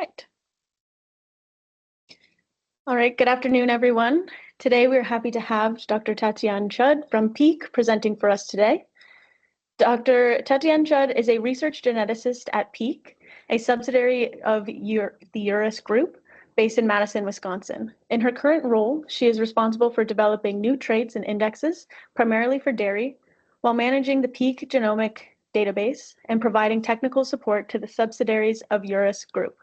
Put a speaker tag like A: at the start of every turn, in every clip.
A: Right. All right, good afternoon, everyone. Today, we're happy to have Dr. Tatiane Chud from Peak presenting for us today. Dr. Tatiane Chud is a research geneticist at Peak, a subsidiary of the URUS Group based in Madison, Wisconsin. In her current role, she is responsible for developing new traits and indexes, primarily for dairy, while managing the Peak genomic database and providing technical support to the subsidiaries of URUS Group.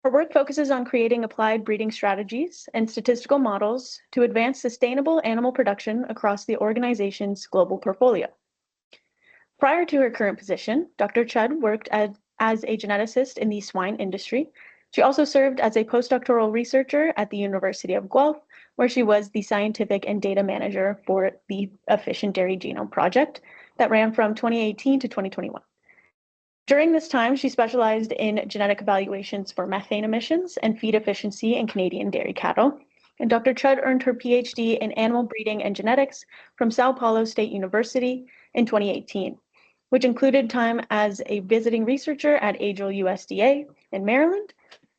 A: Her work focuses on creating applied breeding strategies and statistical models to advance sustainable animal production across the organization's global portfolio. Prior to her current position, Dr. Chud worked as a geneticist in the swine industry. She also served as a postdoctoral researcher at the University of Guelph, where she was the scientific and data manager for the Efficient Dairy Genome Project that ran from 2018 to 2021. During this time, she specialized in genetic evaluations for methane emissions and feed efficiency in Canadian dairy cattle. And Dr. Chud earned her PhD in animal breeding and genetics from Sao Paulo State University in 2018, which included time as a visiting researcher at AGIL USDA in Maryland.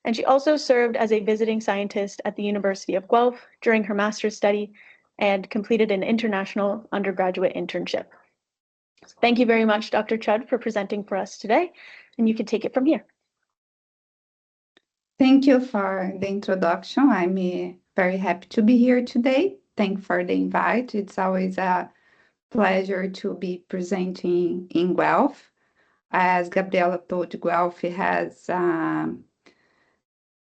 A: And she also served as a visiting scientist at the University of Guelph during her master's study and completed an international undergraduate internship. Thank you very much, Dr. Chud, for presenting for us today, and you can take it from here.
B: Thank you for the introduction. I'm very happy to be here today. Thank you for the invite. It's always a pleasure to be presenting in Guelph. As Gabriela told, Guelph has,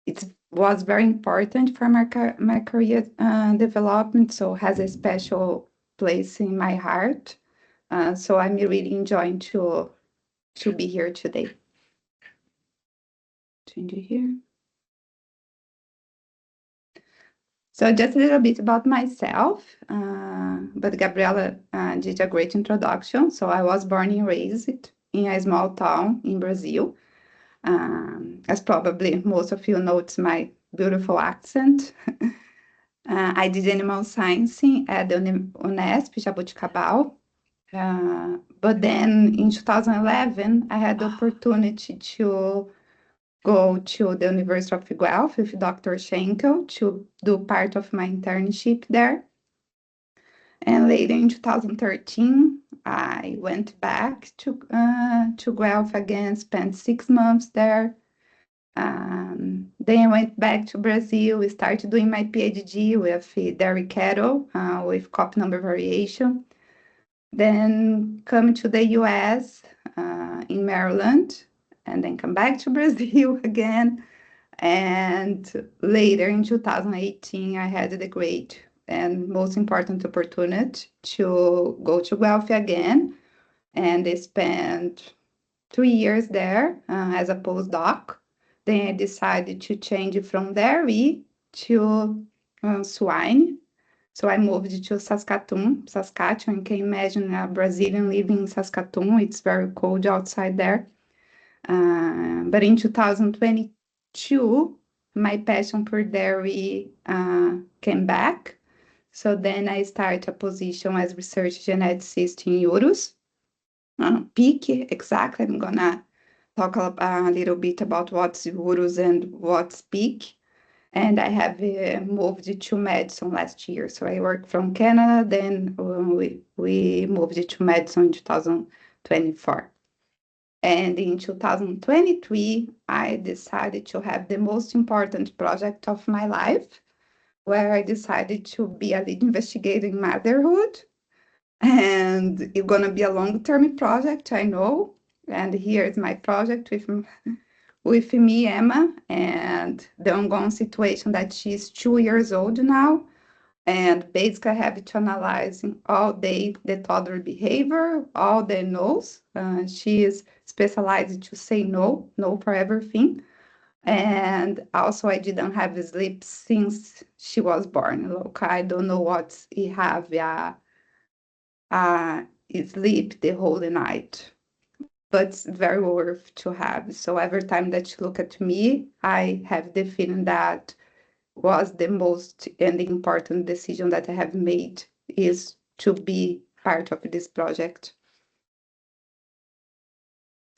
B: it was very important for my career development, so has a special place in my heart. So I'm really enjoying to be here today. Change it here. So just a little bit about myself, but Gabriela did a great introduction. So I was born and raised in a small town in Brazil. As probably most of you know, it's my beautiful accent. I did animal science at the Unesp, Jaboticabal. But then in 2011, I had the opportunity to go to the University of Guelph with Dr. Schenkel to do part of my internship there. And later in 2013, I went back to Guelph again, spent 6 months there. Then I went back to Brazil, started doing my PhD with dairy cattle, with copy number variation. Then come to the US in Maryland, and then come back to Brazil again. And later in 2018, I had the great and most important opportunity to go to Guelph again. And I spent 3 years there as a postdoc. Then I decided to change from dairy to swine. So I moved to Saskatoon. You can imagine a Brazilian living in Saskatoon. It's very cold outside there. But in 2022, my passion for dairy came back. So then I started a position as research geneticist in URUS. Peak, exactly. I'm going to talk a little bit about what's URUS and what's Peak. And I have moved to Madison last year. So I worked from Canada, then we moved to Madison in 2024. And in 2023, I decided to have the most important project of my life, where I decided to be a lead investigator in motherhood. And it's going to be a long-term project, I know. And here is my project with me, Emma, and the ongoing situation that she's 2 years old now. And basically, I have to analyze all day the toddler behavior, all the no's. She is specialized to say no for everything. And also, I didn't have sleep since she was born. Look, I don't know what he have sleep the whole night, but it's very worth to have. So every time that you look at me, I have the feeling that was the most and important decision that I have made is to be part of this project.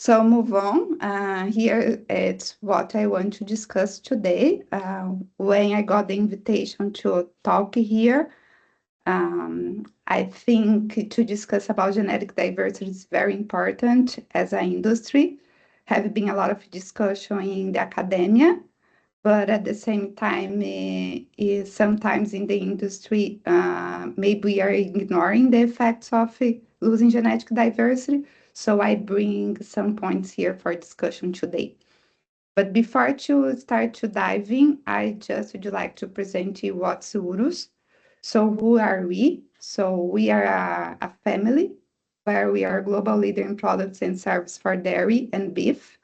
B: So move on. Here it's what I want to discuss today. When I got the invitation to talk here, I think to discuss about genetic diversity is very important as an industry. Have been a lot of discussion in the academia, but at the same time, sometimes in the industry, maybe we are ignoring the effects of losing genetic diversity. So I bring some points here for discussion today. But before to start to dive in, I just would like to present you what's URUS. So who are we? So we are a family where we are a global leader in products and services for dairy and beef.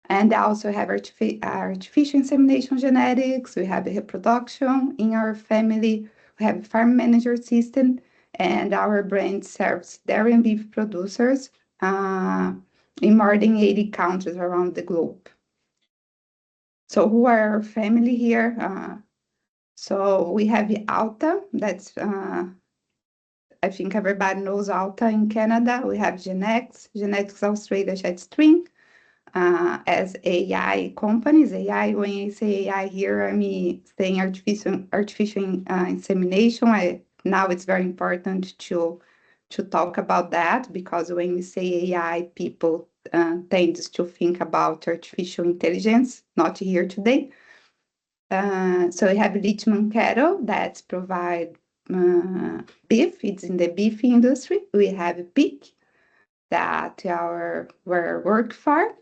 B: And also have artificial insemination genetics. We have reproduction in our family. We have farm manager system, and our brand serves dairy and beef producers in more than 80 countries around the globe. So who are our family here? So we have Alta, that's I think everybody knows Alta in Canada. We have Genetics Australia Jetstream, as AI companies. AI, when I say AI here, I mean saying artificial insemination. Now it's very important to talk about that, because when we say AI, people tend to think about artificial intelligence, not here today. So we have Lichman cattle that provide beef. It's in the beef industry. We have pig that we work for.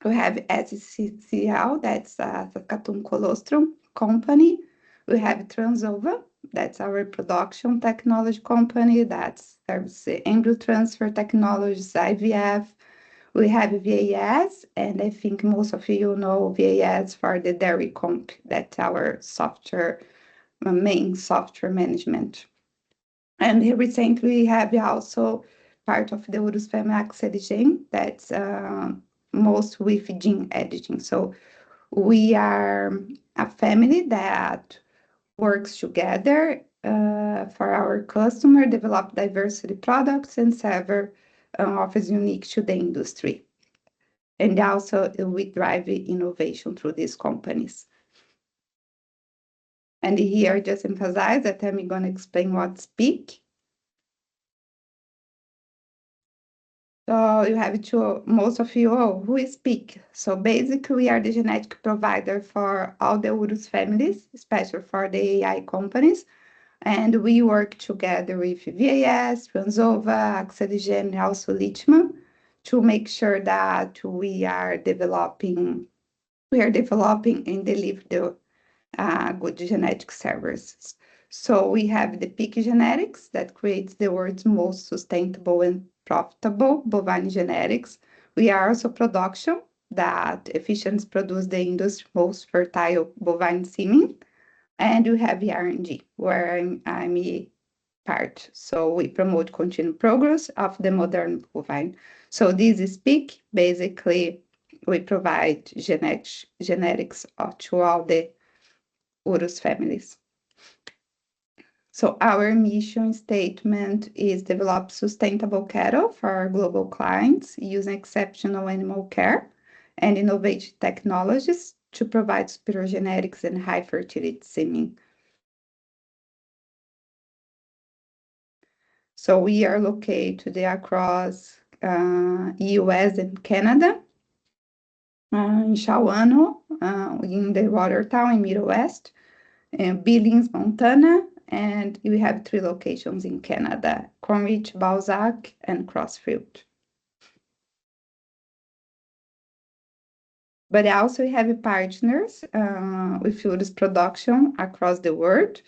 B: We have CGIL, that's a Saskatoon colostrum company. We have Transova, that's our production technology company that serves embryo transfer technologies, IVF. We have VAS, and I think most of you know VAS for the dairy comp. That's our software, main software management. And recently we have also part of the Urus family Axeligen, that's most with gene editing. So we are a family that works together for our customer, develop diversity products and serve offers unique to the industry. And also we drive innovation through these companies. And here just emphasize that I'm going to explain what's PEAK. So you have to, most of you, who is PEAK? So basically we are the genetic provider for all the Urus families, especially for the AI companies. And we work together with VAS, Transova, Axeligen, and also Lichman to make sure that we are developing and deliver the good genetic services. So we have the PEAK Genetics that creates the world's most sustainable and profitable bovine genetics. We are also production that efficiently produce the industry's most fertile bovine semen. And we have the R&D, where I'm a part. So we promote continued progress of the modern bovine. So this is PEAK. Basically, we provide genetics to all the Urus families. So our mission statement is develop sustainable cattle for our global clients using exceptional animal care and innovative technologies to provide superior genetics and high fertility semen. So we are located today across US and Canada, in Shawano, in the Watertown in Midwest, and Billings, Montana, and we have 3 locations in Canada, Cornwall, Balzac, and Crossfield. But also we have partners with Urus production across the world,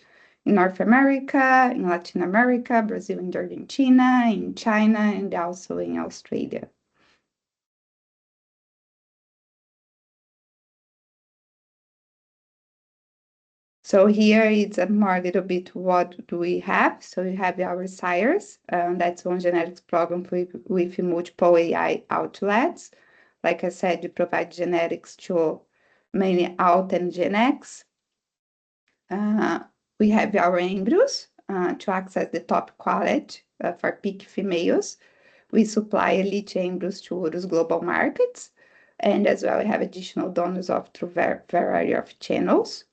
B: in North America, in Latin America, Brazil and Argentina, in China, and also in Australia. So here it's more a little bit what do we have. So we have our sires, that's one genetics program with multiple AI outlets. Like I said, we provide genetics to mainly out and Gen X. We have our embryos to access the top quality for peak females. We supply elite embryos to Urus global markets, and as well we have additional donors through variety of channels.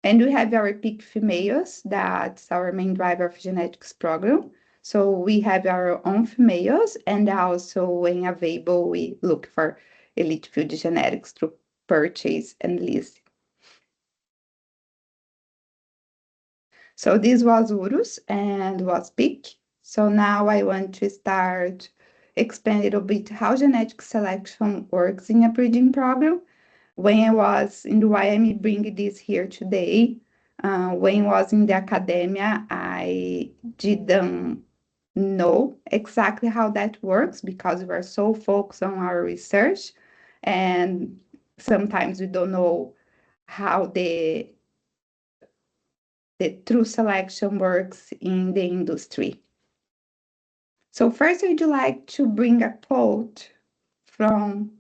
B: And we have our peak females, that's our main driver of genetics program. So we have our own females, and also when available, we look for elite field genetics through purchase and lease. So this was Urus and was peak. So now I want to start explain a little bit how genetic selection works in a breeding program. When I was in why I'm bringing this here today, when I was in the academia, I didn't know exactly how that works because we are so focused on our research, and sometimes we don't know how the true selection works in the industry. So first, I'd like to bring a quote from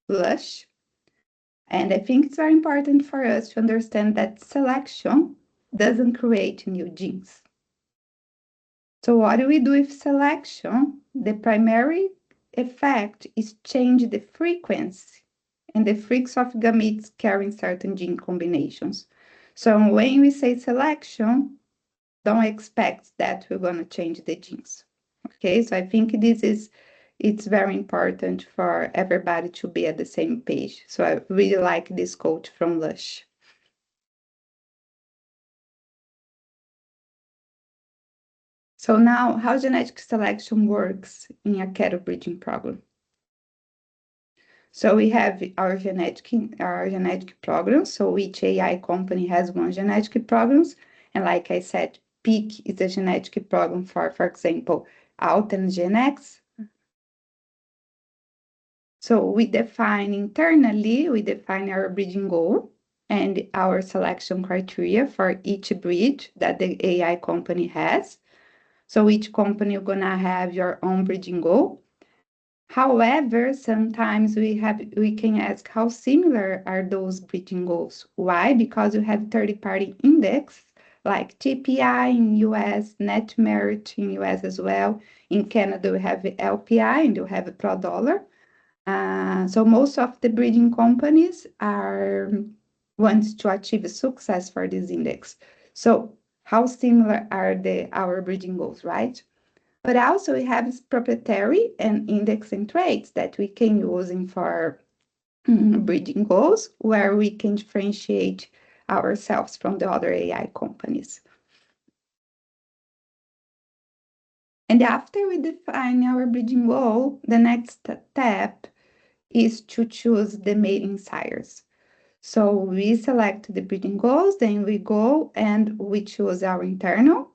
B: Lush. And I think it's very important for us to understand that selection doesn't create new genes. So what do we do with selection? The primary effect is change the frequency and the freaks of gametes carrying certain gene combinations. So when we say selection, don't expect that we're going to change the genes. Okay, so I think it's very important for everybody to be at the same page. So I really like this quote from Lush. So now, how genetic selection works in a cattle breeding program. So we have our genetic program. So each AI company has one genetic programs, and like I said, Peak is a genetic program for example, Alten GenX. So we define internally, we define our breeding goal and our selection criteria for each breed that the AI company has. So each company is gonna have your own breeding goal. However, sometimes we can ask how similar are those breeding goals? Why? Because you have third-party index like TPI in US, net merit in US as well. In Canada, we have LPI and you have a pro dollar. So most of the breeding companies want to achieve success for this index. So how similar are our breeding goals, right? But also we have proprietary and indexing traits that we can use for breeding goals, where we can differentiate ourselves from the other AI companies. And after we define our breeding goal, the next step is to choose the mating sires. So we select the breeding goals, then we go and we choose our internal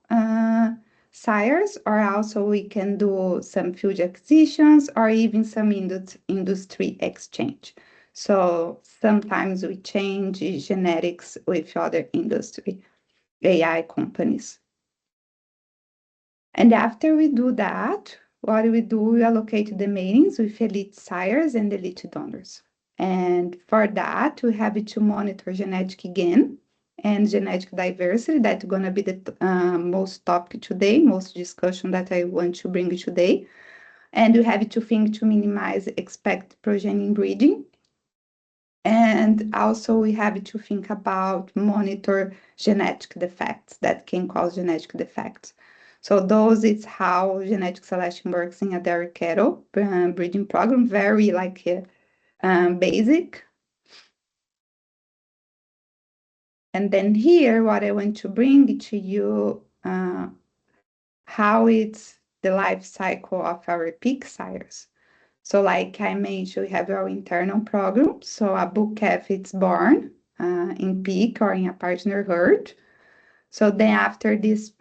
B: sires, or also we can do some field acquisitions or even some industry exchange. So sometimes we change genetics with other industry AI companies. And after we do that, what do? We allocate the matings with elite sires and elite donors. And for that, we have to monitor genetic gain and genetic diversity. That's going to be the most topic today, most discussion that I want to bring today. And we have to think to minimize expected progeny breeding. And also we have to think about monitor genetic defects that can cause genetic defects. So those is how genetic selection works in a dairy cattle breeding program, very like basic. And then here, what I want to bring to you, how it's the life cycle of our pig sires. So like I mentioned, we have our internal program. So a bull calf is born in pig or in a partner herd. So then after this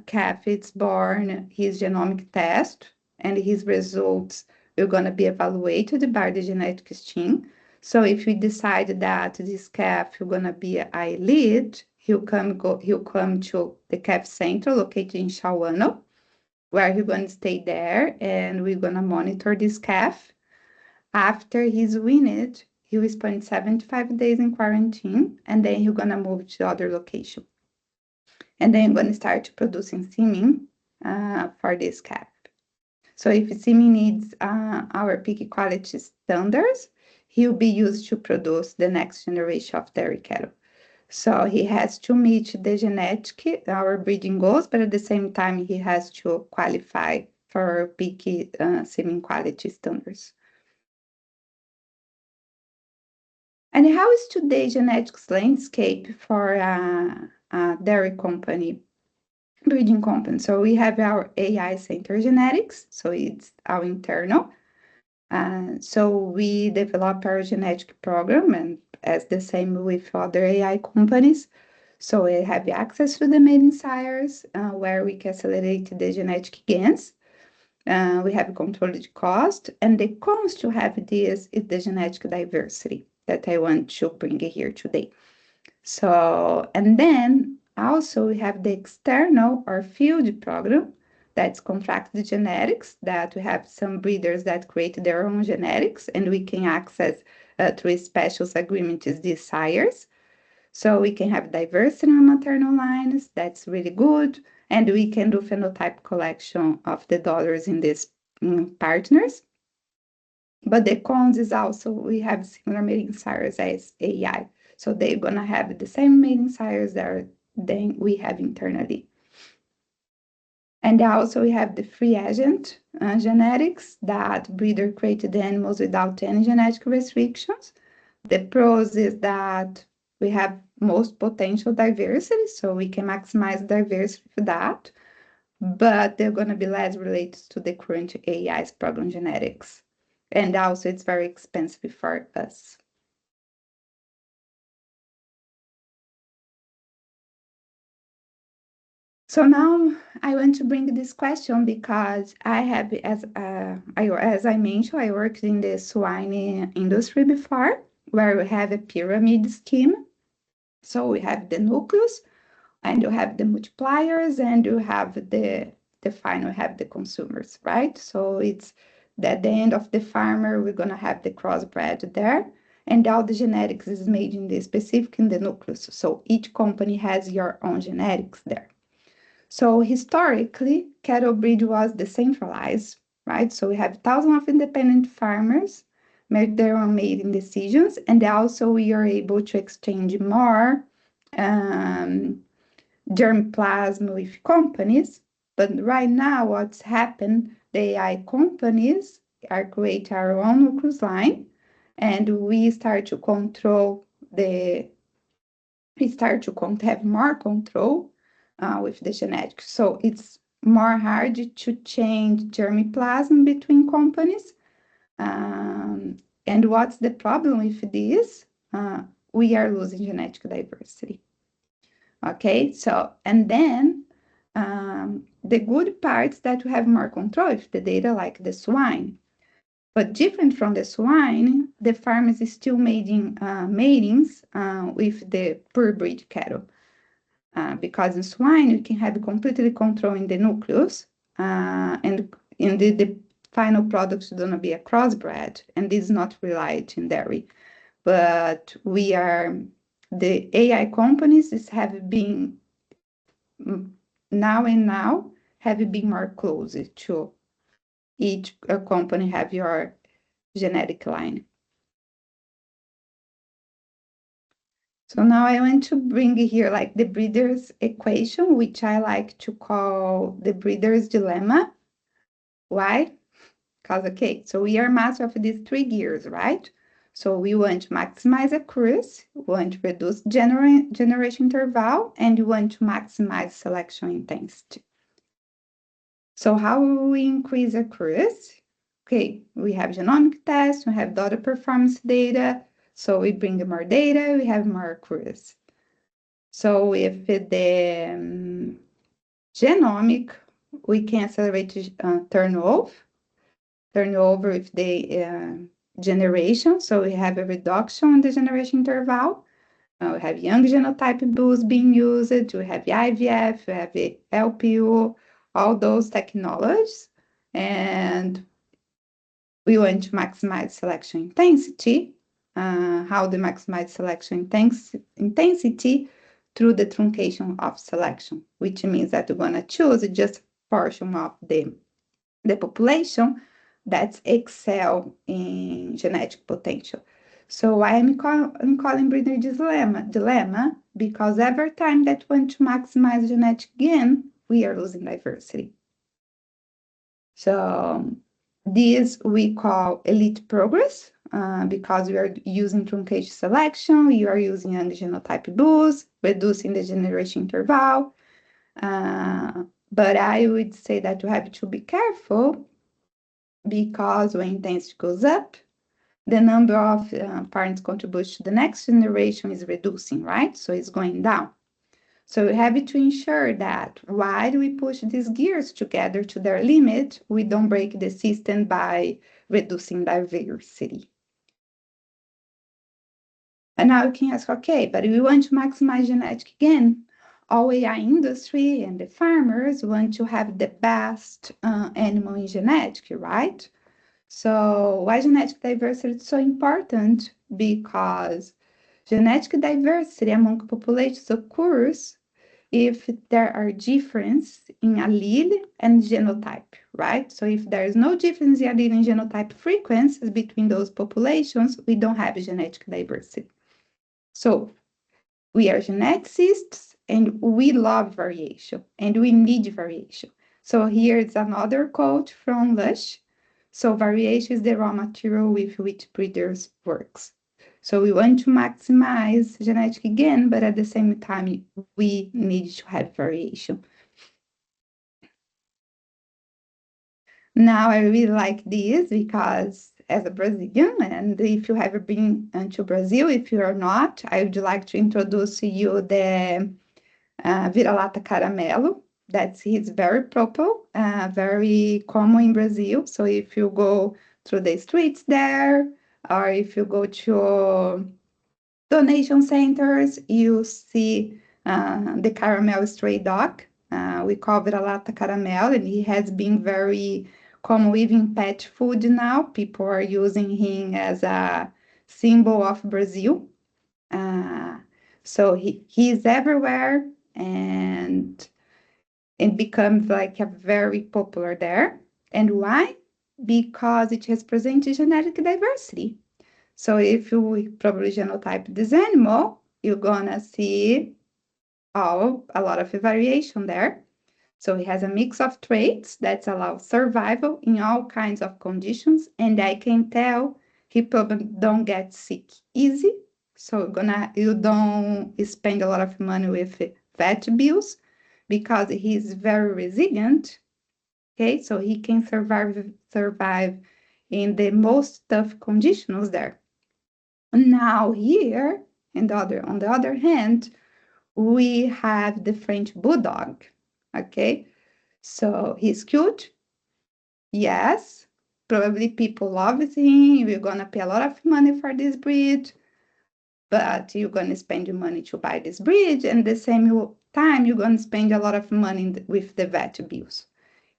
B: calf is born, his genomic test and his results are going to be evaluated by the genetics team. So if we decide that this calf is going to be a lead, he'll come to the calf center located in Shawano, where he's going to stay there, and we're going to monitor this calf. After he's weaned, he will spend 75 days in quarantine, and then he's going to move to other location. And then I'm going to start producing semen for this calf. So if semen needs our peak quality standards, he will be used to produce the next generation of dairy cattle. So he has to meet the genetic, our breeding goals, but at the same time, he has to qualify for peak semen quality standards. And how is today's genetics landscape for a dairy company, breeding company? So we have our AI center genetics, so it's our internal. So we develop our genetic program, and as the same with other AI companies. So we have access to the maiden sires, where we can accelerate the genetic gains. We have controlled the cost, and the cons to have this is the genetic diversity that I want to bring here today. So, and then also we have the external or field program that's contracted genetics, that we have some breeders that create their own genetics, and we can access through special agreements these sires. So we can have diversity in maternal lines, that's really good, and we can do phenotype collection of the daughters in these partners. But the cons is also we have similar mating sires as AI. So they're gonna have the same mating sires that we have internally. And also we have the free agent genetics that breeder created the animals without any genetic restrictions. The pros is that we have most potential diversity, so we can maximize diversity for that, but they're going to be less related to the current AI's program genetics. And also it's very expensive for us. So now I want to bring this question because I have, as I mentioned, I worked in the swine industry before, where we have a pyramid scheme. So we have the nucleus, and you have the multipliers, and you have the final, have the consumers, right? So it's at the end of the farmer, we're gonna have the crossbred there, and all the genetics is made in the specific in the nucleus. So each company has your own genetics there. So historically, cattle breed was decentralized, right? So we have thousands of independent farmers make their own mating decisions, and also we are able to exchange more germplasm with companies. But right now, what's happened, the AI companies are creating our own nucleus line, and we start to have more control with the genetics. So it's more hard to change germplasm between companies. And what's the problem with this? We are losing genetic diversity. Okay, so, and then the good parts that we have more control of the data, like the swine. But different from the swine, the farmers is still making matings with the purebred cattle. Because in swine, you can have completely control in the nucleus, and in the final product is going to be a crossbred, and this is not relied in dairy. But the AI companies have been now have been more close to each company have your genetic line. So now I want to bring here like the breeder's equation, which I like to call the breeder's dilemma. Why? Because, okay, so we are master of these three gears, right? So we want to maximize accuracy, we want to reduce generation interval, and we want to maximize selection intensity. So how will we increase accuracy? Okay, we have genomic tests, we have daughter performance data, so we bring more data, we have more accuracy. So with the genomic, we can accelerate turnover with the generation. So we have a reduction in the generation interval. We have young genotype boosts being used. We have the IVF, we have the LPU, all those technologies. And we want to maximize selection intensity. How to maximize selection intensity through the truncation of selection, which means that we're going to choose just a portion of the the population that excel in genetic potential. So I'm calling breeder dilemma because every time that we want to maximize genetic gain, we are losing diversity. So this we call elite progress because we are using truncation selection, you are using young genotype boost, reducing the generation interval. But I would say that you have to be careful because when intensity goes up, the number of parents contributes to the next generation is reducing, right? So it's going down. So we have to ensure that while we push these gears together to their limit, we don't break the system by reducing diversity. And now you can ask, okay, but we want to maximize genetic gain. All AI industry and the farmers want to have the best animal in genetic, right? So why genetic diversity is so important? Because genetic diversity among populations occurs if there are differences in allele and genotype, right? So if there is no difference in allele and genotype frequencies between those populations, we don't have genetic diversity. So we are geneticists and we love variation and we need variation. So here is another quote from Lush. So variation is the raw material with which breeders works. So we want to maximize genetic gain, but at the same time, we need to have variation. Now, I really like this because as a Brazilian, and if you have been to Brazil, if you are not, I would like to introduce you the vira-lata caramelo. He's very popular, very common in Brazil. So if you go through the streets there, or if you go to donation centers, you see the caramel stray dog. We call vira-lata caramel, and he has been very common even pet food now. People are using him as a symbol of Brazil. So he's everywhere, and it becomes like a very popular there. And why? Because it represents genetic diversity. So if you probably genotype this animal, you're gonna see a lot of variation there. So he has a mix of traits that allow survival in all kinds of conditions, and I can tell he probably don't get sick easy. So you don't spend a lot of money with vet bills because he's very resilient. Okay, so he can survive in the most tough conditions there. Now here, on the other hand, we have the French Bulldog. Okay, so he's cute. Yes, probably people love him. You're gonna pay a lot of money for this breed, but you're gonna spend your money to buy this breed, and the same time you're gonna spend a lot of money with the vet bills.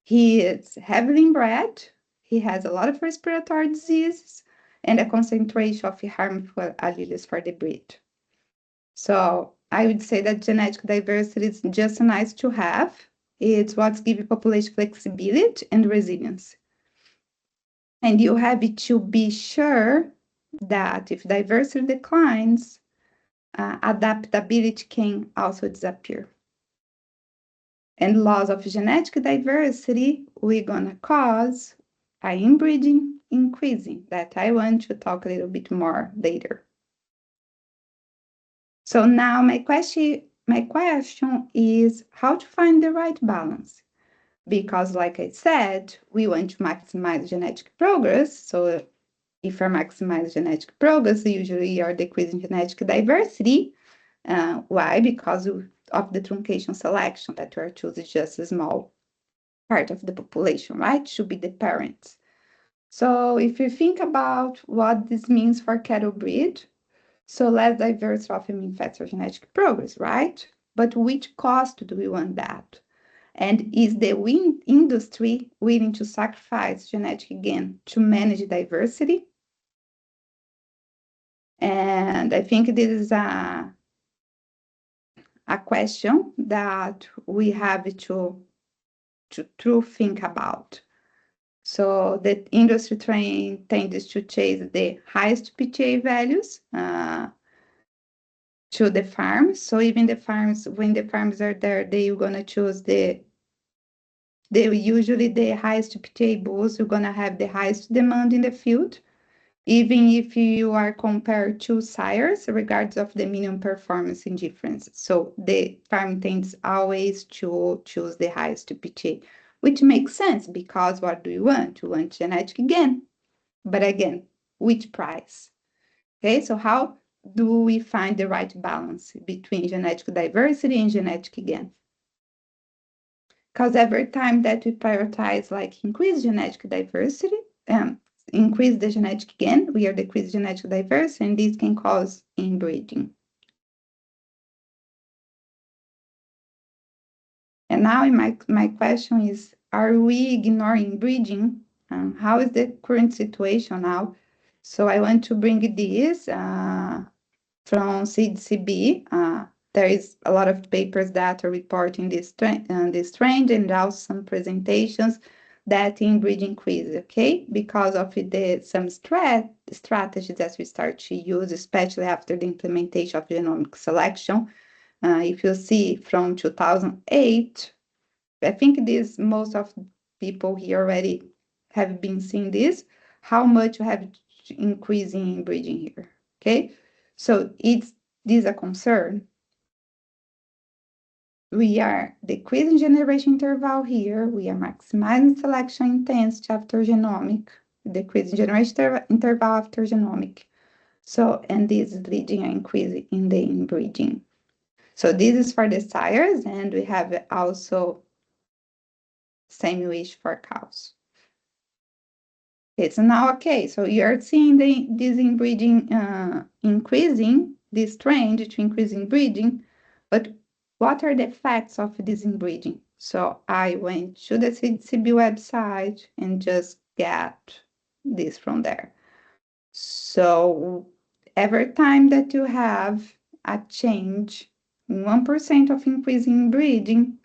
B: He is heavily bred. He has a lot of respiratory diseases and a concentration of harmful alleles for the breed. So I would say that genetic diversity is just nice to have. It's what gives population flexibility and resilience. And you have to be sure that if diversity declines, adaptability can also disappear. And loss of genetic diversity, we're gonna cause inbreeding increasing. That I want to talk a little bit more later. So now my question is how to find the right balance. Because like I said, we want to maximize genetic progress. So if you maximize genetic progress, usually you're decreasing genetic diversity. Why? Because of the truncation selection that you are choosing just a small part of the population, right? Should be the parents. So if you think about what this means for cattle breed, so less diverse often means faster genetic progress, right? But which cost do we want that? And is the industry willing to sacrifice genetic gain to manage diversity? And I think this is a question that we have to think about. So the industry train tends to chase the highest PTA values to the farms. So even the farms, when the farms are there, they're gonna choose usually the highest PTA bulls. You're gonna have the highest demand in the field, even if you are compared to sires, regardless of the minimum performance indifference. So the farm tends always to choose the highest PTA, which makes sense because what do you want? You want genetic gain. But again, which price? Okay, so how do we find the right balance between genetic diversity and genetic gain? Because every time that we prioritize like increase genetic diversity, increase the genetic gain, we are decreasing genetic diversity, and this can cause inbreeding. And now my question is, are we ignoring breeding? How is the current situation now? So I want to bring this from CGCB. There is a lot of papers that are reporting this trend, and also some presentations that inbreeding increase, okay? Because of some strategies that we start to use, especially after the implementation of genomic selection. If you see from 2008, I think most of people here already have been seeing this, how much you have increasing inbreeding here, okay? So is this a concern? We are decreasing generation interval here. We are maximizing selection intensity after genomic, decreasing generation interval after genomic. So, and this is leading an increase in the inbreeding. So this is for the sires, and we have also same wish for cows. It's now okay. So you're seeing this inbreeding increasing, this trend to increasing breeding, but what are the effects of this inbreeding? So I went to the CGIL website and just get this from there. So every time that you have a change, 1% of increasing breeding,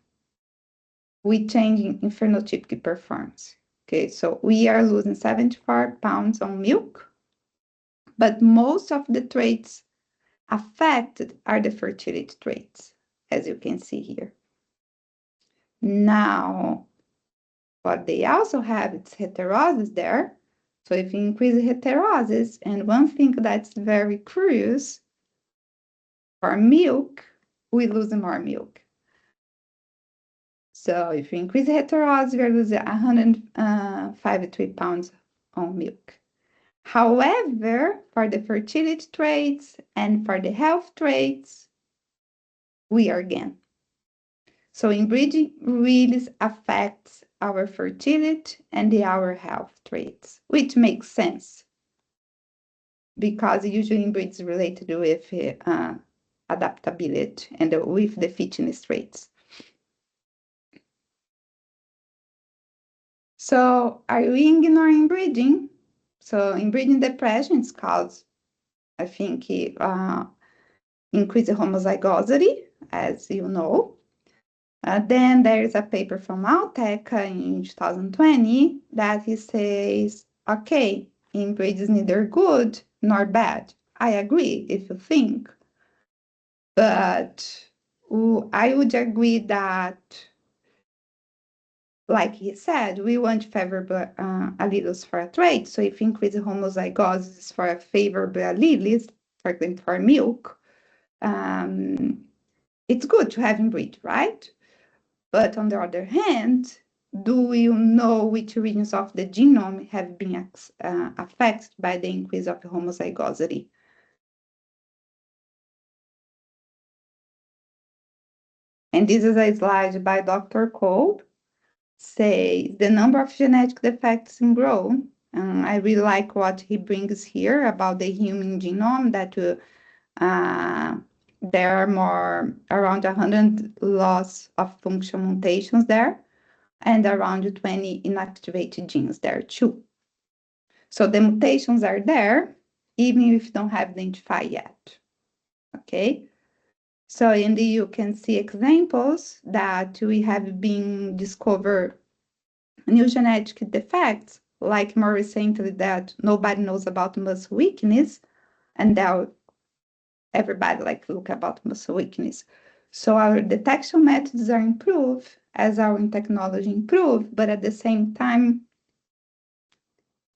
B: we change in phenotypic performance. Okay, so we are losing 74 pounds on milk, but most of the traits affected are the fertility traits, as you can see here. Now, what they also have is heterosis there. So if you increase heterosis, and one thing that's very curious, for milk, we lose more milk. So if you increase heterosis, we're losing 153 pounds on milk. However, for the fertility traits and for the health traits, we are gain. So inbreeding really affects our fertility and our health traits, which makes sense because usually inbreeding is related with adaptability and with the fitness traits. So are we ignoring breeding? So inbreeding depression is caused, I think, increased homozygosity, as you know. Then there is a paper from Altec in 2020 that he says, okay, inbreed is neither good nor bad. I agree if you think, but I would agree that, like he said, we want favorable alleles for a trait. So if increase homozygosis for a favorable alleles, for example, for milk, it's good to have inbreed, right? But on the other hand, do you know which regions of the genome have been affected by the increase of homozygosity? And this is a slide by Dr. Kolb. Say the number of genetic defects in growth. I really like what he brings here about the human genome, that there are around 100 loss of function mutations there, and around 20 inactivated genes there too. So the mutations are there, even if you don't have identified yet. Okay. So you can see examples that we have been discovered new genetic defects, like more recently that nobody knows about muscle weakness, and now everybody like look about muscle weakness. So our detection methods are improved as our technology improve, but at the same time,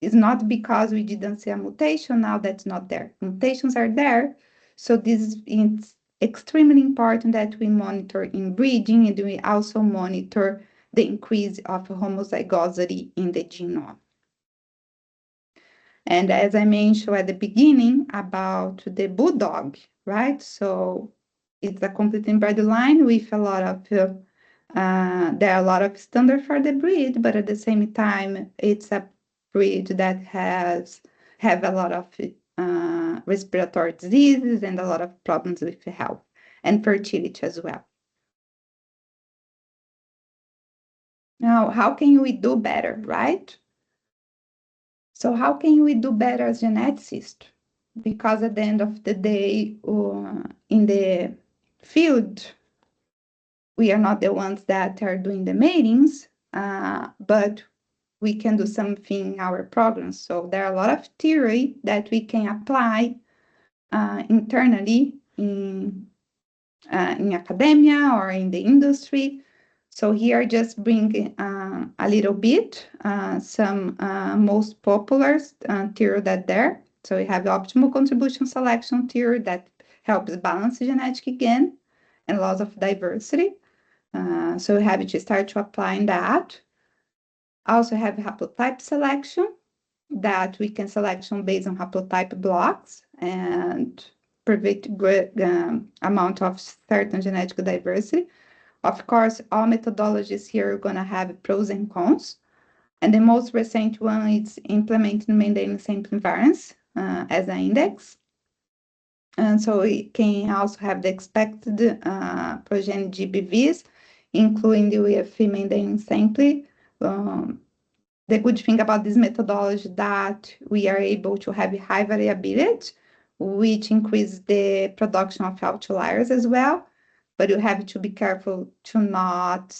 B: it's not because we didn't see a mutation now that's not there. Mutations are there. So this is extremely important that we monitor inbreeding, and we also monitor the increase of homozygosity in the genome. And as I mentioned at the beginning about the bulldog, right? So it's a complete inbred line with a lot of, there are a lot of standards for the breed, but at the same time, it's a breed that have a lot of respiratory diseases and a lot of problems with health and fertility as well. Now, how can we do better, right? So how can we do better as geneticists? Because at the end of the day, in the field, we are not the ones that are doing the meetings, but we can do something in our programs. So there are a lot of theory that we can apply internally in academia or in the industry. So here just bring a little bit, some most popular theory that there. So we have the optimal contribution selection theory that helps balance genetic gain and loss of diversity. So we have to start to applying that. Also have haplotype selection that we can selection based on haplotype blocks and predict great amount of certain genetic diversity. Of course, all methodologies here are going to have pros and cons. And the most recent one is implementing Mendelian sampling variance as an index. And so we can also have the expected progeny GBVs, including the UEFI Mendelian sampling. The good thing about this methodology is that we are able to have high variability, which increases the production of outliers as well. But you have to be careful to not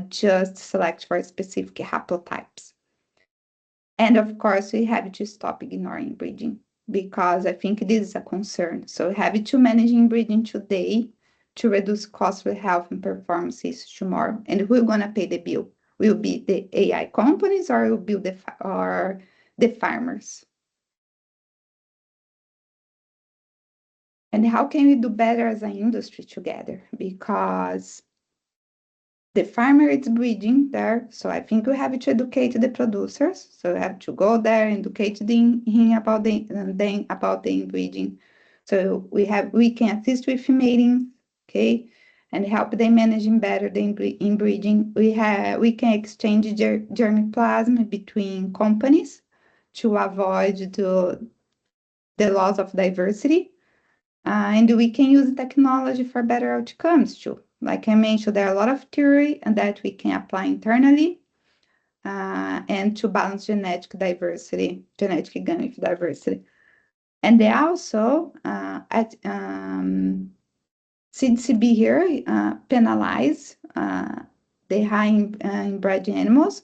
B: just select for specific haplotypes. And of course, we have to stop ignoring breeding because I think this is a concern. So we have to manage inbreeding today to reduce costs for health and performances tomorrow. And who's going to pay the bill? Will be the AI companies or will be the farmers? And how can we do better as an industry together? Because the farmer is breeding there, so I think we have to educate the producers. So we have to go there and educate him about the inbreeding. So we can assist with mating, okay, and help them managing better the inbreeding. We can exchange germplasm between companies to avoid the loss of diversity. And we can use technology for better outcomes too. Like I mentioned, there are a lot of theory and that we can apply internally and to balance genetic diversity, genetic gain with diversity. And they also at CDCB here penalize the high inbred animals.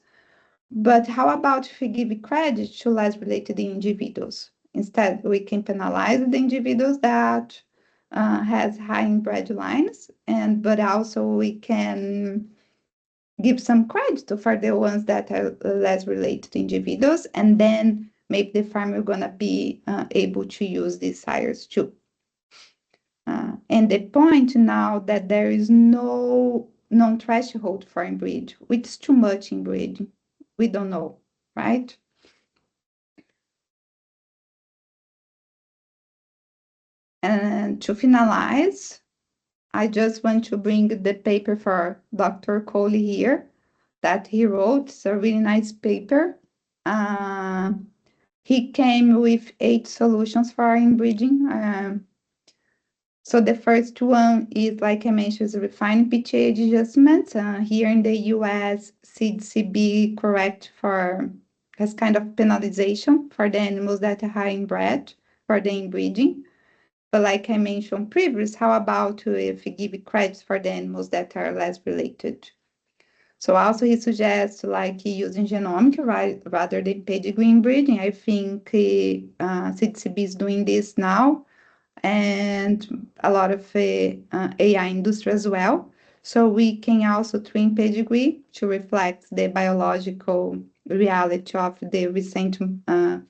B: But how about if we give credit to less related individuals? Instead, we can penalize the individuals that has high inbred lines, but also we can give some credit for the ones that are less related individuals, and then maybe the farmer gonna be able to use these sires too. And the point now that there is no non-threshold for inbreed, which is too much inbreed. We don't know, right? And to finalize, I just want to bring the paper for Dr. Coley here that he wrote. It's a really nice paper. He came with 8 solutions for inbreeding. So the first one is, like I mentioned, is refined PTA adjustment. Here in the US, CDCB correct has kind of penalization for the animals that are high inbred for the inbreeding. But like I mentioned previous, how about if we give credits for the animals that are less related? So also he suggests like using genomic rather than pedigree inbreeding. I think CDCB is doing this now, and a lot of AI industry as well. So we can also train pedigree to reflect the biological reality of the recent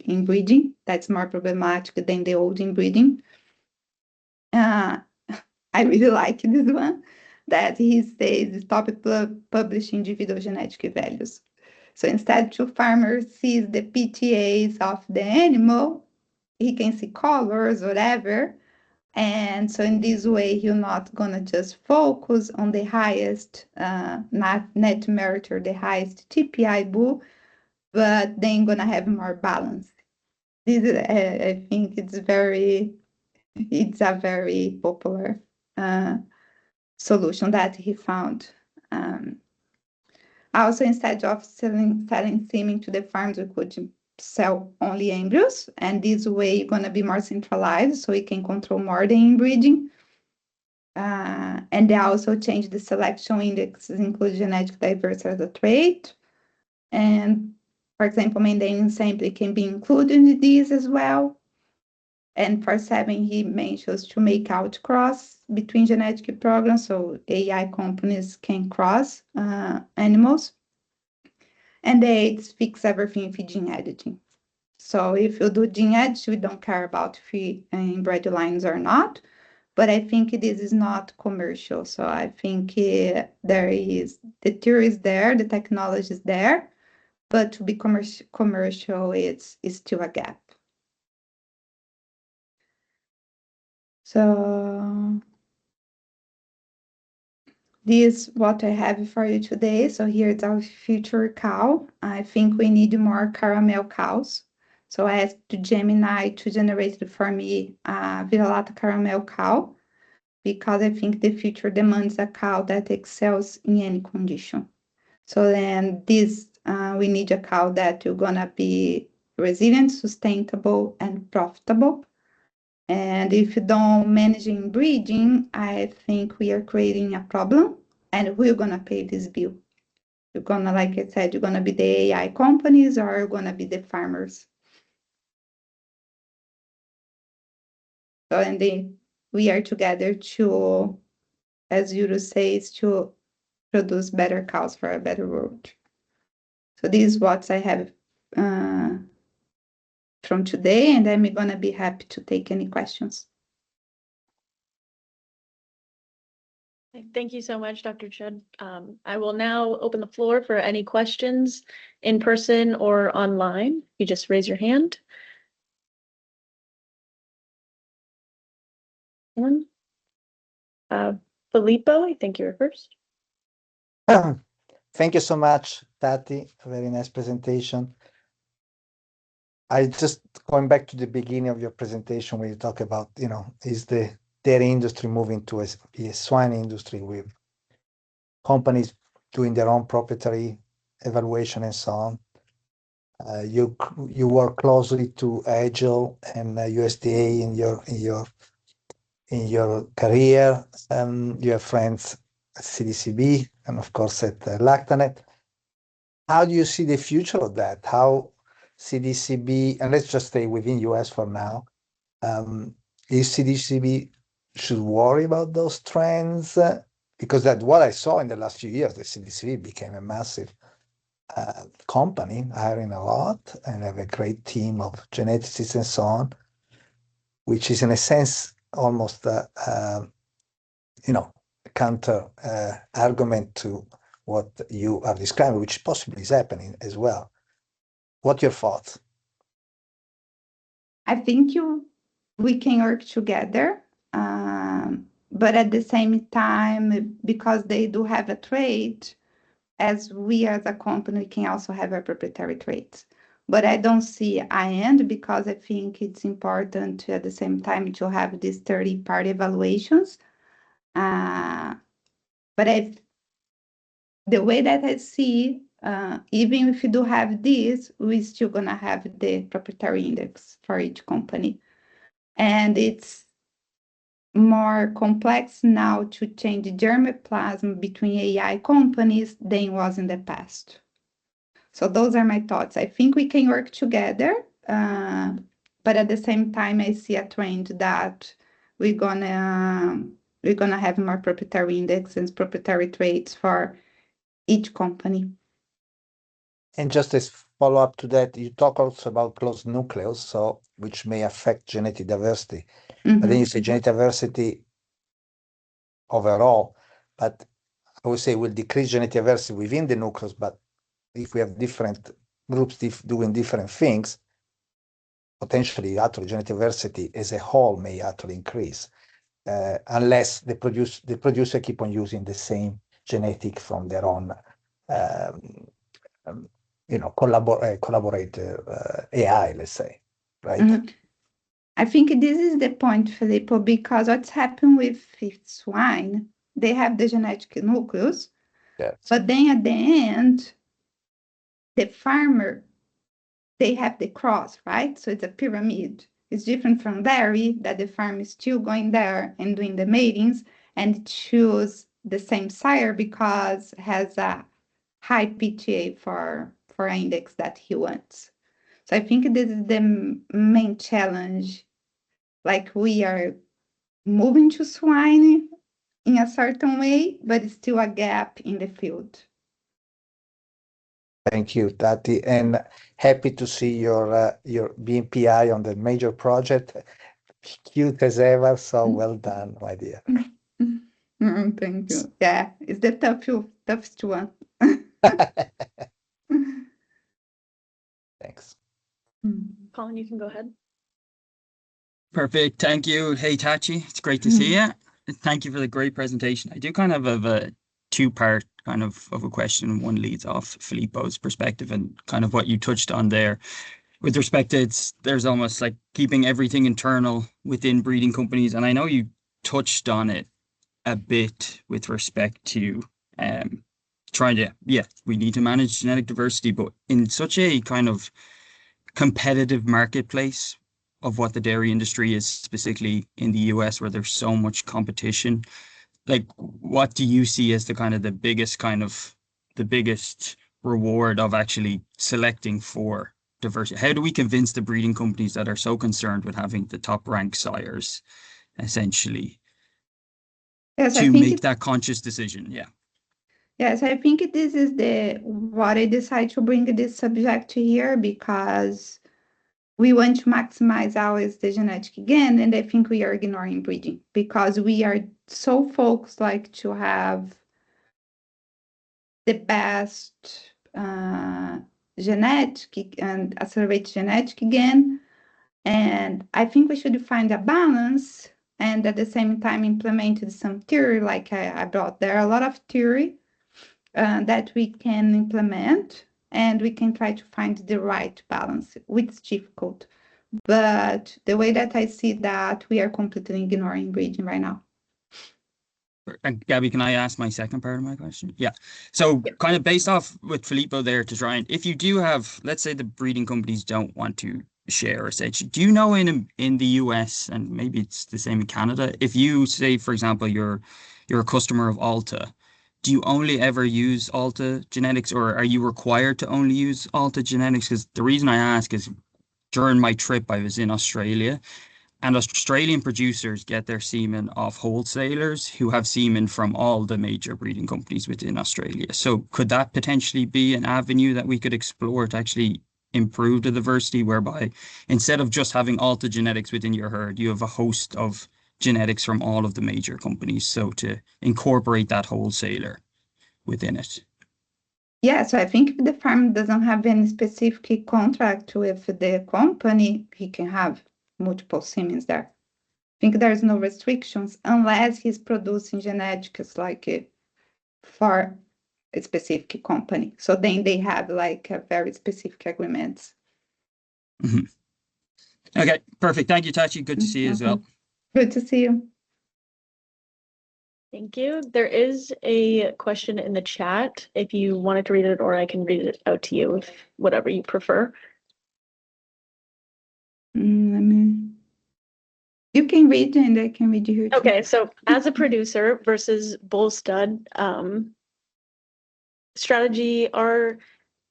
B: inbreeding. That's more problematic than the old inbreeding. I really like this one, that he says stop publishing individual genetic values. So instead to farmers sees the PTAs of the animal, he can see colors, whatever. And so in this way, you're not gonna just focus on the highest net merit or the highest TPI bull, but then gonna have more balance. This is, I think it's a very popular solution that he found. Also, instead of selling semen to the farms, we could sell only embryos, and this way you're going to be more centralized, so you can control more the inbreeding. And they also changed the selection indexes, include genetic diversity as a trait. And, for example, maintaining sampling can be included in these as well. And for 7, he mentions to make out cross between genetic programs, so AI companies can cross animals. And the 8 fix everything for gene editing. So if you do gene editing, we don't care about if we inbred lines or not. But I think this is not commercial. So I think there is, the theory is there, the technology is there, but to be commercial, it's still a gap. So this is what I have for you today. So here's our future cow. I think we need more caramel cows. So I asked Gemini to generate for me a vira-lata caramel cow, because I think the future demands a cow that excels in any condition. So then we need a cow that is gonna be resilient, sustainable, and profitable. And if you don't manage breeding, I think we are creating a problem, and we're gonna pay this bill. You're gonna, like I said, you're gonna be the AI companies, or you're gonna be the farmers. So, and then we are together to, as Yuru says, to produce better cows for a better world. So this is what I have from today, and I'm gonna be happy to take any questions.
A: Thank you so much, Dr. Chud. I will now open the floor for any questions in person or online. You just raise your hand. Filippo, I think you were first.
C: Thank you so much, Tati. A very nice presentation. I just going back to the beginning of your presentation where you talk about, is the dairy industry moving to a swine industry with companies doing their own proprietary evaluation and so on. You work closely to CGIL and USDA in your career. You have friends at CDCB and of course at Lactanet. How do you see the future of that? How CDCB, and let's just stay within US for now, is CDCB should worry about those trends? Because that's what I saw in the last few years. The CDCB became a massive company, hiring a lot, and have a great team of geneticists and so on, which is in a sense almost counter argument to what you are describing, which possibly is happening as well. What are your thoughts?
B: I think we can work together, but at the same time, because they do have a trait, as we as a company can also have a proprietary traits. But I don't see an end, because I think it's important to, at the same time, to have these 30-party evaluations. But the way that I see, even if you do have this, we're still gonna have the proprietary index for each company. And it's more complex now to change germplasm between AI companies than it was in the past. So those are my thoughts. I think we can work together, but at the same time, I see a trend that we're gonna have more proprietary index and proprietary traits for each company.
C: And just as follow-up to that, you talk also about closed nucleus, so which may affect genetic diversity. But then you say genetic diversity overall, but I would say will decrease genetic diversity within the nucleus, but if we have different groups doing different things, potentially actually genetic diversity as a whole may actually increase, unless the producer keep on using the same genetic from their own collaborate AI, let's say, right?
B: I think this is the point, Filippo, because what's happened with swine, they have the genetic nucleus, but then at the end, the farmer, they have the cross, right? So it's a pyramid. It's different from dairy, that the farm is still going there and doing the matings and choose the same sire because has a high PTA for index that he wants. So I think this is the main challenge. Like we are moving to swine in a certain way, but it's still a gap in the field.
C: Thank you, Tati, and happy to see your being PI on the major project. Cute as ever, so well done, my dear.
B: Thank you. Yeah, it's the toughest one.
C: Thanks.
A: Colin, you can go ahead.
D: Perfect. Thank you. Hey, Tachi. It's great to see you. Thank you for the great presentation. I do kind of have a two-part kind of a question. One leads off Filippo's perspective and kind of what you touched on there. With respect to there's almost like keeping everything internal within breeding companies. And I know you touched on it a bit with respect to trying to, we need to manage genetic diversity, but in such a kind of competitive marketplace of what the dairy industry is, specifically in the US, where there's so much competition, like what do you see as the biggest reward of actually selecting for diversity? How do we convince the breeding companies that are so concerned with having the top ranked sires, essentially, to make that conscious decision?
B: Yes, I think this is what I decided to bring this subject here, because we want to maximize always the genetic gain, and I think we are ignoring breeding because we are so focused like to have the best genetic and accelerate genetic gain. And I think we should find a balance and at the same time implement some theory, like I brought there, a lot of theory that we can implement, and we can try to find the right balance, which is difficult. But the way that I see that, we are completely ignoring breeding right now.
D: And Gabby, can I ask my second part of my question? Yeah. So kind of based off with Filippo there to try and, if you do have, let's say the breeding companies don't want to share or say, do you know in the US, and maybe it's the same in Canada, if you say, for example, you're a customer of Alta, do you only ever use Alta genetics, or are you required to only use Alta genetics? Because the reason I ask is during my trip, I was in Australia, and Australian producers get their semen off wholesalers who have semen from all the major breeding companies within Australia. So could that potentially be an avenue that we could explore to actually improve the diversity, whereby instead of just having Alta genetics within your herd, you have a host of genetics from all of the major companies, so to incorporate that wholesaler within it?
B: Yeah, so I think if the farm doesn't have any specific contract with the company, he can have multiple semens there. I think there's no restrictions unless he's producing genetics like for a specific company. So then they have like a very specific agreements.
D: Okay, perfect. Thank you, Tachi. Good to see you as well.
B: Good to see you.
A: Thank you. There is a question in the chat if you wanted to read it, or I can read it out to you, if whatever you prefer.
B: You You can read and I can read here too.
A: Okay, so as a producer versus bull stud strategy, are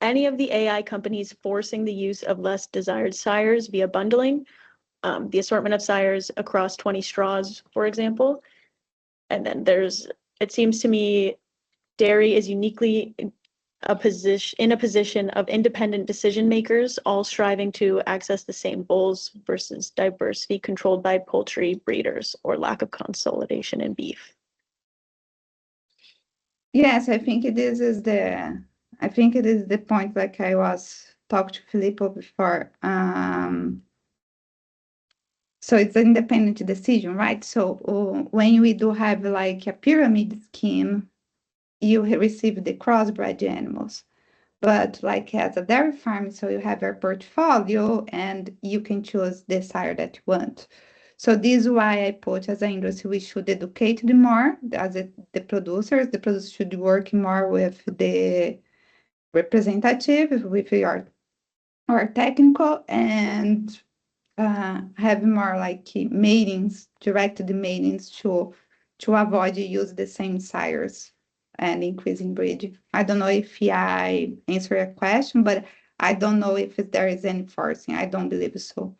A: any of the AI companies forcing the use of less desired sires via bundling, the assortment of sires across 20 straws, for example? And then it seems to me, dairy is uniquely in a position of independent decision makers, all striving to access the same bulls versus diversity controlled by poultry breeders or lack of consolidation in beef.
B: Yes, I think it is the point like I was talking to Filippo before. So it's an independent decision, right? So when we do have like a pyramid scheme, you receive the crossbred animals. But like as a dairy farm, so you have your portfolio and you can choose the sire that you want. So this is why I put as an industry, we should educate them more as the producers. The producers should work more with the representative, with your technical, and have more like meetings, directed meetings to avoid use the same sires and increasing breed. I don't know if I answer your question, but I don't know if there is any forcing. I don't believe so.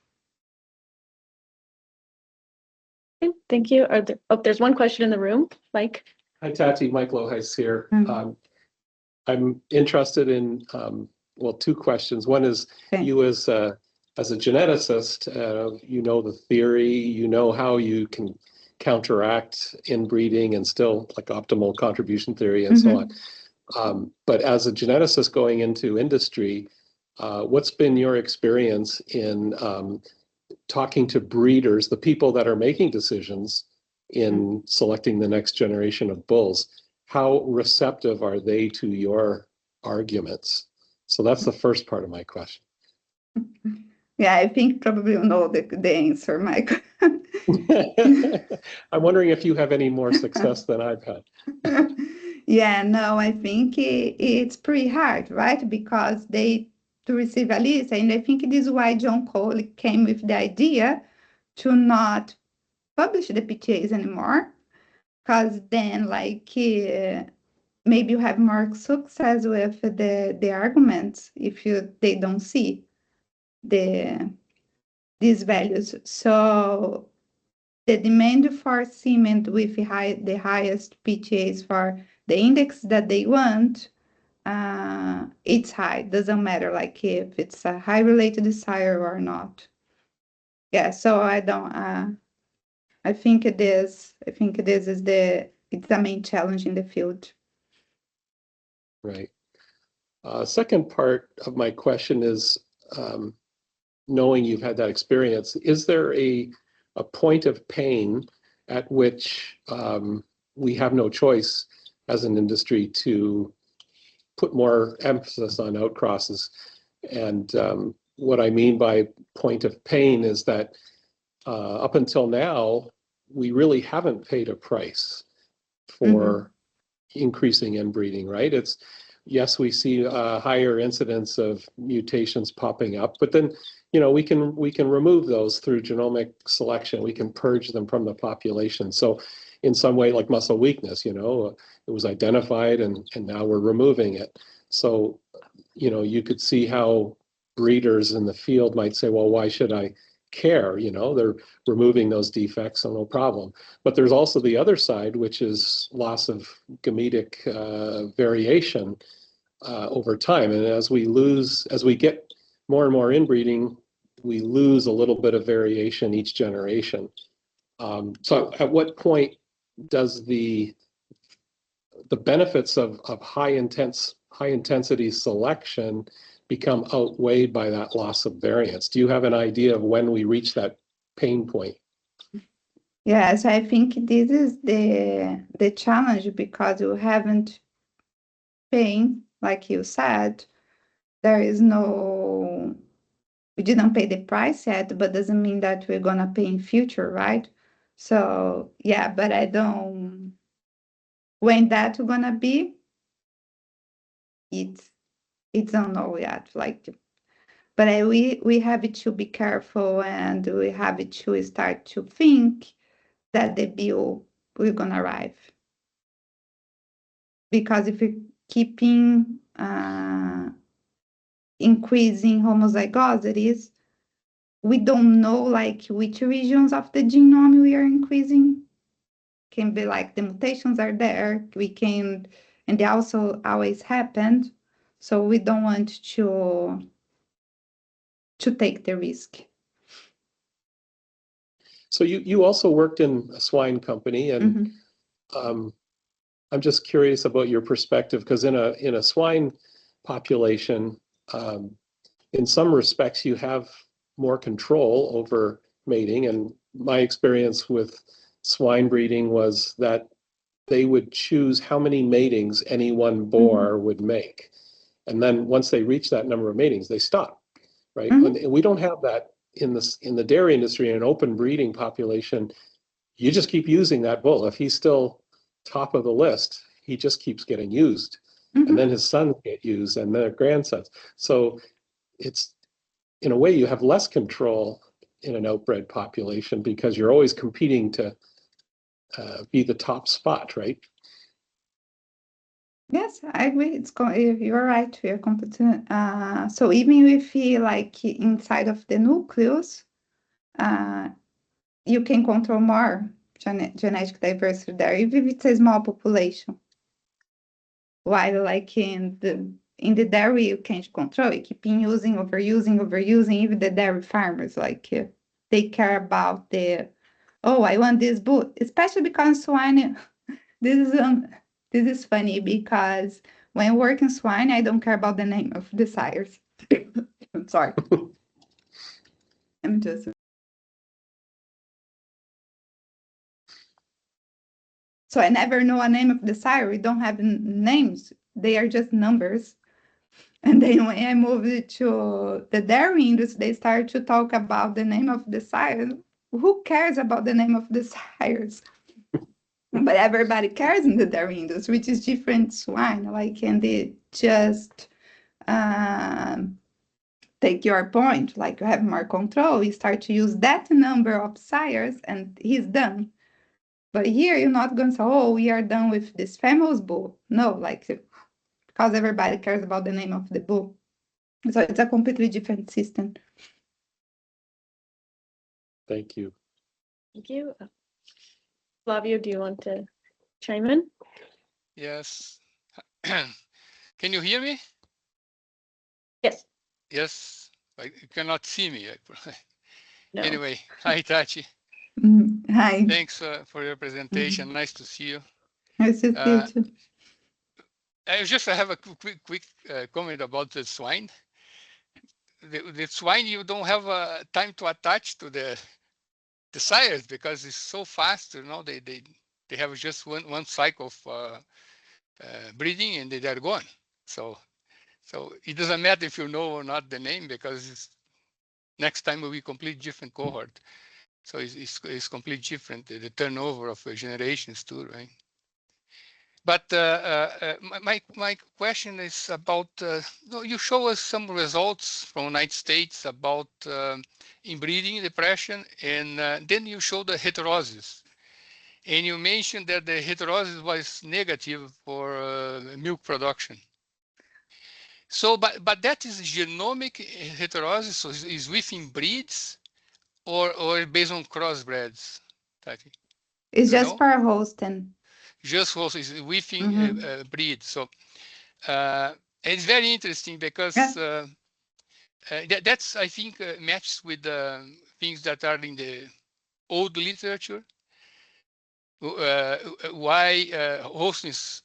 A: Okay, thank you. There's one question in the room, Mike.
E: Hi, Tati. Mike Loheis here.
B: Mhm.
E: I'm interested in, well, two questions. One is
B: Okay.
E: you as a geneticist, you know the theory, you know how you can counteract inbreeding and still like optimal contribution theory and so on. But as a geneticist going into industry, what's been your experience in talking to breeders, the people that are making decisions in selecting the next generation of bulls? How receptive are they to your arguments? So that's the first part of my question.
B: Yeah, I think probably you know the answer, Mike.
E: I'm wondering if you have any more success than I've had.
B: Yeah, no, I think it's pretty hard, right? Because to receive a list, and I think this is why John Cole came with the idea to not publish the PTAs anymore, because then like maybe you have more success with the arguments if they don't see these values. So the demand for cement with the highest PTAs for the index that they want, it's high. Doesn't matter like if it's a high related sire or not. Yeah, so I don't. I think this is it's the main challenge in the field.
E: Right. Second part of my question is, knowing you've had that experience, is there a point of pain at which we have no choice as an industry to put more emphasis on outcrosses? And what I mean by point of pain is that up until now, we really haven't paid a price for increasing inbreeding, right? Yes, we see a higher incidence of mutations popping up, but then, you know, we can remove those through genomic selection. We can purge them from the population. So in some way, like muscle weakness, you know, it was identified and now we're removing it. So, you know, you could see how breeders in the field might say, well, why should I care? You know, they're removing those defects, so no problem. But there's also the other side, which is loss of gametic variation over time. And as we get more and more inbreeding, we lose a little bit of variation each generation. So at what point does the benefits of high intensity selection become outweighed by that loss of variance? Do you have an idea of when we reach that pain point?
B: Yes, I think this is the challenge because you haven't paid, like you said, we didn't pay the price yet, but doesn't mean that we're gonna pay in future, right? So yeah, but when that's gonna be, it's don't know yet. Like But we have to be careful, and we have to start to think that the bill will gonna arrive. Because if we keeping increasing homozygosities, we don't know like which regions of the genome we are increasing. Can be like the mutations are there. We can, and they also always happened. So we don't want to take the risk.
E: So you also worked in a swine company, and I'm just curious about your perspective, because in a swine population, in some respects, you have more control over mating. And my experience with swine breeding was that they would choose how many matings any one boar would make. And then once they reach that number of matings, they stop, right? And we don't have that in the dairy industry. In an open breeding population, you just keep using that bull. If he's still top of the list, he just keeps getting used. And then his sons get used and their grandsons. So it's, in a way, you have less control in an outbred population because you're always competing to be the top spot, right?
B: Yes, I agree. You're right. We are competent. So even if you like inside of the nucleus, you can control more genetic diversity there, even if it's a small population. While like in the dairy, you can't control. You keep overusing. Even the dairy farmers, like they care about I want this bull, especially because swine. This is funny because when working swine, I don't care about the name of the sires. I'm sorry. I'm just. So I never know a name of the sire. We don't have names. They are just numbers. And then when I moved to the dairy industry, they started to talk about the name of the sire. Who cares about the name of the sires? But everybody cares in the dairy industry, which is different swine. Like, and they just take your point, like you have more control, you start to use that number of sires and he's done. But here you're not going to say, we are done with this famous bull. No, like, because everybody cares about the name of the bull. So it's a completely different system.
E: Thank you.
A: Thank you. Flavio, do you want to chime in?
F: Yes. Can you hear me?
A: Yes.
F: Yes. You cannot see me.
A: No.
F: Anyway, hi, Tati.
B: Hi.
F: Thanks for your presentation. Nice to see you.
B: Nice to see you too.
F: I have a quick comment about the swine. The swine, you don't have time to attach to the sires because it's so fast. You know, they have just one cycle of breeding and they're gone. So it doesn't matter if you know or not the name because next time will be complete different cohort. So it's completely different, the turnover of generations too, right? But my question is about, you show us some results from United States about inbreeding depression, and then you show the heterosis. And you mentioned that the heterosis was negative for milk production. So, but that is genomic heterosis, so is within breeds or based on crossbreds, Tati?
B: It's just for hosting.
F: Just also is within breed. So it's very interesting because that's, I think, matches with the things that are in the old literature. Why hosting is,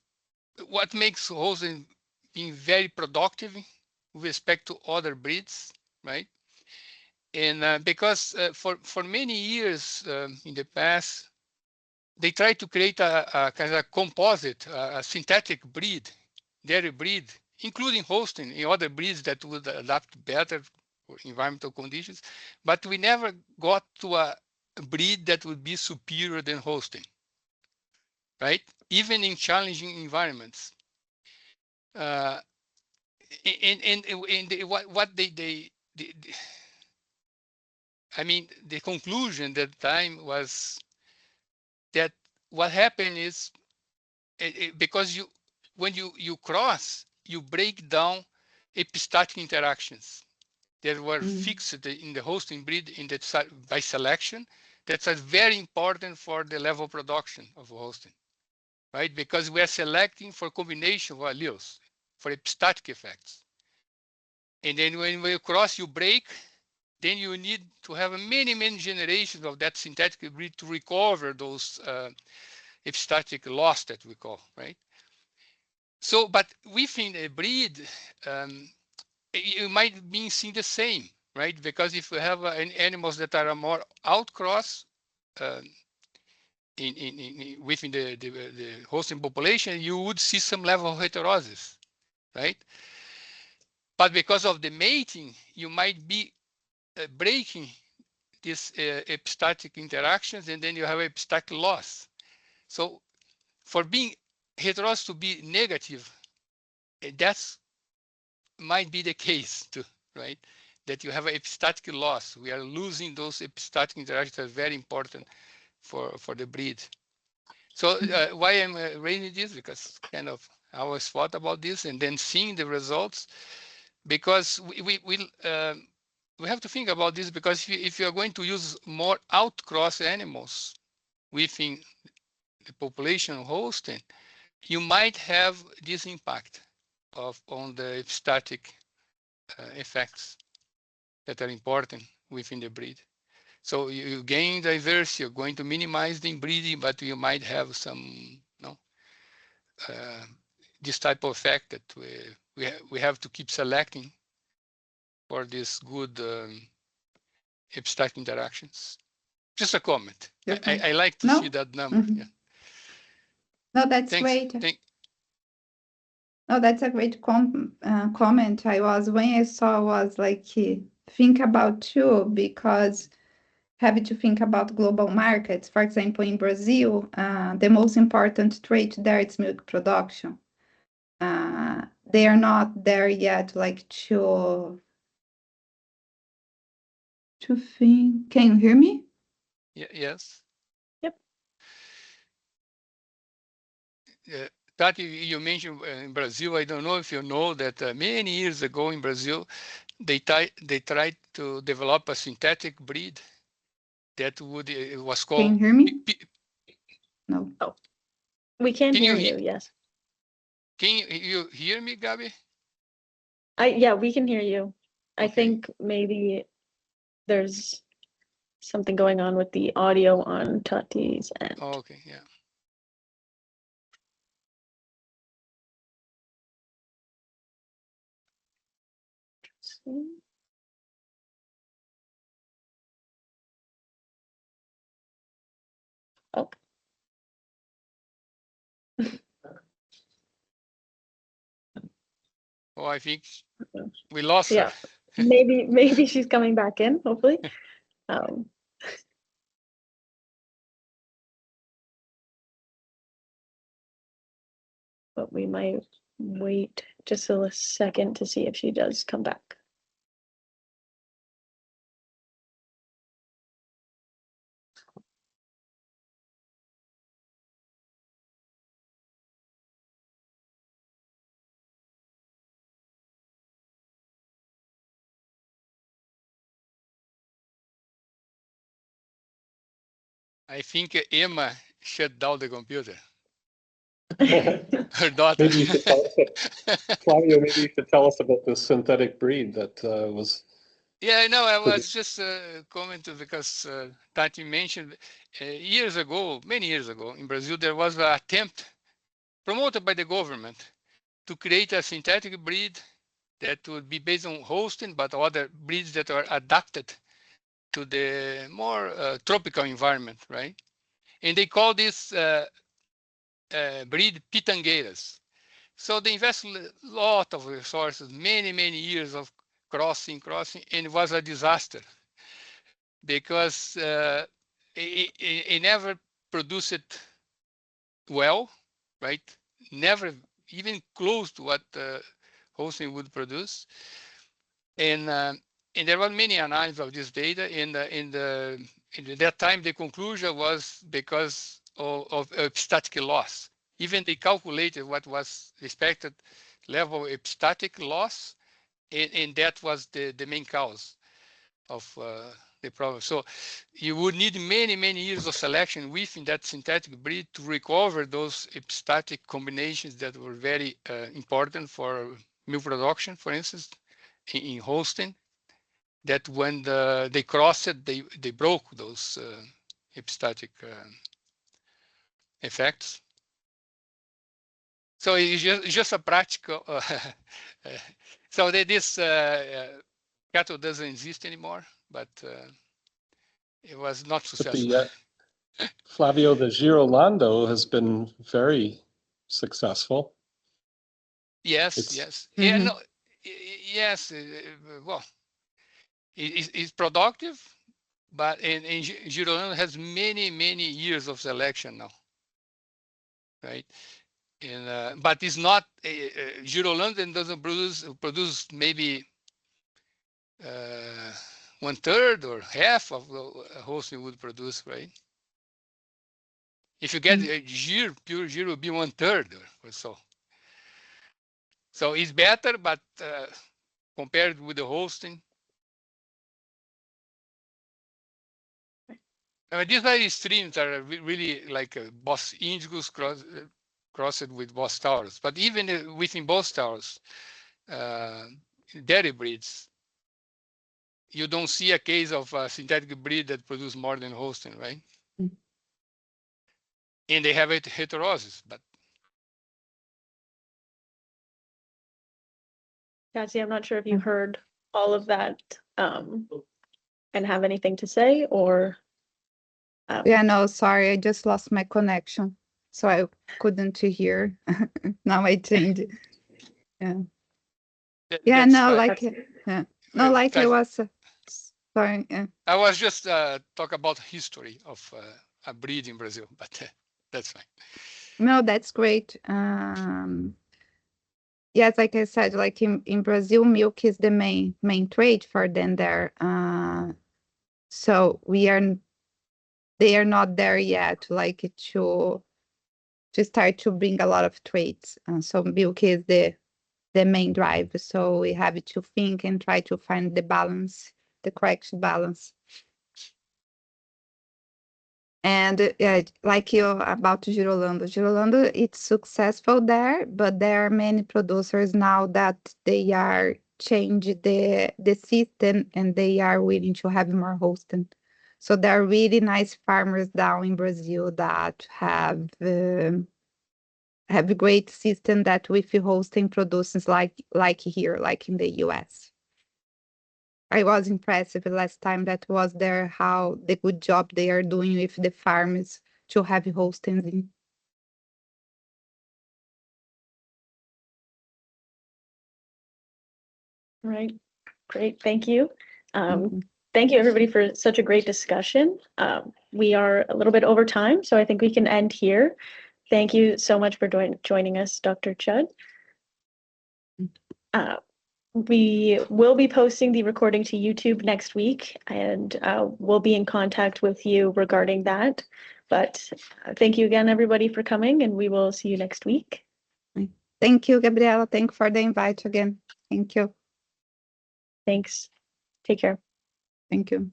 F: what makes hosting being very productive with respect to other breeds, right? And because for many years in the past, they tried to create a kind of composite, a synthetic breed, dairy breed, including hosting in other breeds that would adapt better for environmental conditions. But we never got to a breed that would be superior than hosting, right? Even in challenging environments. And what they I mean, the conclusion at the time was that what happened is because when you cross, you break down epistatic interactions that were fixed in the hosting breed by selection. That's very important for the level of production of hosting, right? Because we are selecting for combination of alleles for epistatic effects. And then when you cross, you break, then you need to have many, many generations of that synthetic breed to recover those epistatic loss that we call, right? So, but within a breed, you might be seeing the same, right? Because if you have animals that are more outcross within the hosting population, you would see some level of heterosis, right? But because of the mating, you might be breaking these epistatic interactions, and then you have epistatic loss. So for being heterozygous to be negative, that's might be the case too, right? That you have epistatic loss. We are losing those epistatic interactions that are very important for the breed. So why I'm raising this? Because kind of I always thought about this and then seeing the results, because we have to think about this, because if you are going to use more outcross animals within the population hosting, you might have this impact on the epistatic effects that are important within the breed. So you gain diversity, you're going to minimize the inbreeding, but you might have some, this type of effect that we have to keep selecting for these good epistatic interactions. Just a comment. I like to see that number. Yeah.
B: No, that's great. No, that's a great comment. When I saw was like, think about too, because having to think about global markets. For example, in Brazil, the most important trait there is milk production. They are not there yet, like to think. Can you hear me?
F: Yes.
A: Yep.
F: Tati, you mentioned in Brazil. I don't know if you know that many years ago in Brazil, they tried to develop a synthetic breed that was called.
B: Can you hear me? No.
A: Oh, we can hear you. Yes.
F: Can you hear me, Gabi?
A: Yeah, we can hear you.
F: Okay.
A: I think maybe there's something going on with the audio on Tati's end.
F: Oh, okay, yeah.
A: Oh.
F: Oh, I think we lost her.
A: Yeah, maybe she's coming back in, hopefully. But we might wait just a second to see if she does come back.
F: I think Emma shut down the computer. Her daughter.
E: Maybe you should tell us, Flavio, maybe you should tell us about this synthetic breed that was.
F: Yeah, no, I was just commenting because Tati mentioned years ago, many years ago, in Brazil, there was an attempt promoted by the government to create a synthetic breed that would be based on hosting, but other breeds that are adapted to the more tropical environment, right? And they call this breed pitangueiras. So they invested a lot of resources, many, many years of crossing, and it was a disaster because it never produced it well, right? Never even close to what hosting would produce. And And there were many analyses of this data. In that time, the conclusion was because of epistatic loss. Even they calculated what was the expected level of epistatic loss, and that was the main cause of the problem. So you would need many, many years of selection within that synthetic breed to recover those epistatic combinations that were very important for milk production, for instance, in Holstein, that when they crossed it, they broke those epistatic effects. So it's just a practical. So this cattle doesn't exist anymore, but it was not
E: But
F: successful.
E: Flavio, the Girolando has been very successful.
F: Yes, yes. Yeah,
B: Mhm.
F: no, yes. Well, it's productive, but in Girolando has many, many years of selection now, right? And but it's not Girolando doesn't produce maybe 1/3 or half of the Holstein would produce, right? If you get pure Gir will be 1/3 or so. So it's better, but compared with the Holstein. I mean, these very streams are really like Bos Indicus crossed with Bos Taurus. But even within Bos Taurus, dairy breeds, you don't see a case of a synthetic breed that produce more than Holstein, right?
B: Mhm.
F: And they have heterosis, but
A: Cassie, I'm not sure if you heard all of that and have anything to say or.
B: Yeah, no, sorry, I just lost my connection, so I couldn't hear. Now I changed. Yeah, yeah,
F: that's
B: no,
F: fine.
B: like, yeah, no, like I was. Sorry. Yeah.
F: I was just talk about history of a breed in Brazil, but that's fine.
B: No, that's great. Yes, like I said, like in Brazil, milk is the main trade for them there. So they are not there yet, like to start to bring a lot of trades. So milk is the main drive. So we have to think and try to find the balance, the correct balance. And like you about Girolando, it's successful there, but there are many producers now that they are change the system and they are willing to have more Holstein. So there are really nice farmers down in Brazil that have a great system that with Holstein produces like here, like in the US. I was impressed the last time that was there, how the good job they are doing with the farmers to have Holsteins in.
A: Right. Great. Thank you. Thank you, everybody, for such a great discussion. We are a little bit over time, so I think we can end here. Thank you so much for joining us, Dr. Chud. We will be posting the recording to YouTube next week, and we'll be in contact with you regarding that. But thank you again, everybody, for coming, and we will see you next week.
B: Thank you, Gabriela. Thank you for the invite again. Thank you.
A: Thanks. Take care.
B: Thank you.